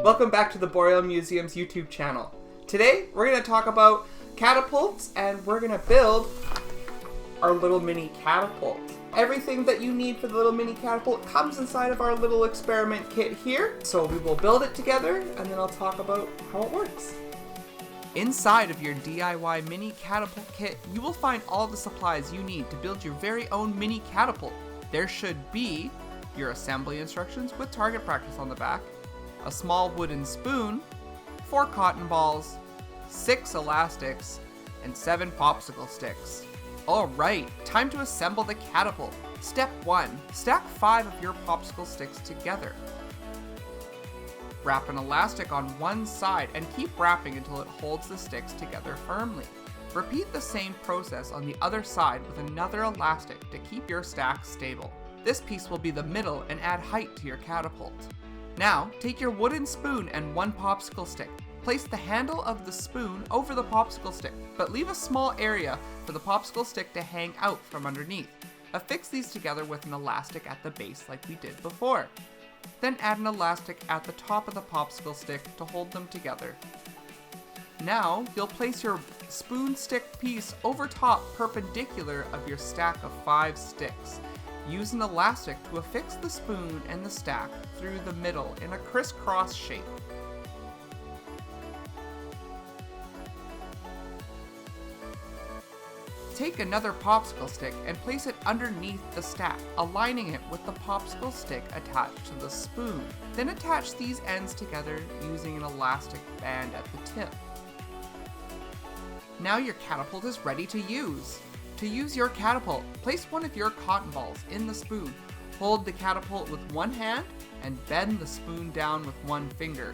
Welcome back to the Boreal Museum's YouTube channel. Today, we're going to talk about catapults, and we're going to build our little mini catapult. Everything that you need for the little mini catapult comes inside of our little experiment kit here. So we will build it together, and then I'll talk about how it works. Inside of your DIY mini catapult kit, you will find all the supplies you need to build your very own mini catapult. There should be your assembly instructions with target practice on the back, a small wooden spoon, 4 cotton balls, 6 elastics, and 7 popsicle sticks. Alright, time to assemble the catapult. Step 1. Stack 5 of your popsicle sticks together. Wrap an elastic on one side and keep wrapping until it holds the sticks together firmly. Repeat the same process on the other side with another elastic to keep your stack stable. This piece will be the middle and add height to your catapult. Now, take your wooden spoon and 1 popsicle stick. Place the handle of the spoon over the popsicle stick, but leave a small area for the popsicle stick to hang out from underneath. Affix these together with an elastic at the base like we did before. Then add an elastic at the top of the popsicle stick to hold them together. Now, you'll place your spoon stick piece over top perpendicular of your stack of 5 sticks. Use an elastic to affix the spoon and the stack through the middle in a crisscross shape. Take another popsicle stick and place it underneath the stack, aligning it with the popsicle stick attached to the spoon. Then attach these ends together using an elastic band at the tip. Now your catapult is ready to use. To use your catapult, place one of your cotton balls in the spoon. Hold the catapult with one hand and bend the spoon down with one finger.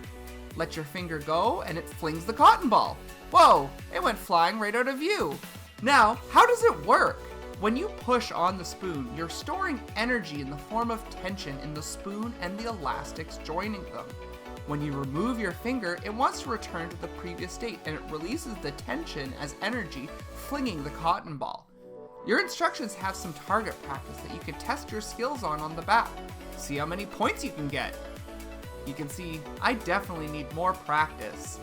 Let your finger go and it flings the cotton ball. Whoa, it went flying right out of view. Now, how does it work? When you push on the spoon, you're storing energy in the form of tension in the spoon and the elastics joining them. When you remove your finger, it wants to return to the previous state and it releases the tension as energy, flinging the cotton ball. Your instructions have some target practice that you can test your skills on the back. See how many points you can get. You can see I definitely need more practice.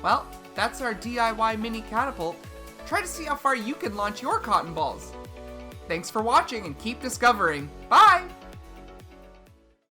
Well, that's our DIY mini catapult. Try to see how far you can launch your cotton balls. Thanks for watching and keep discovering. Bye!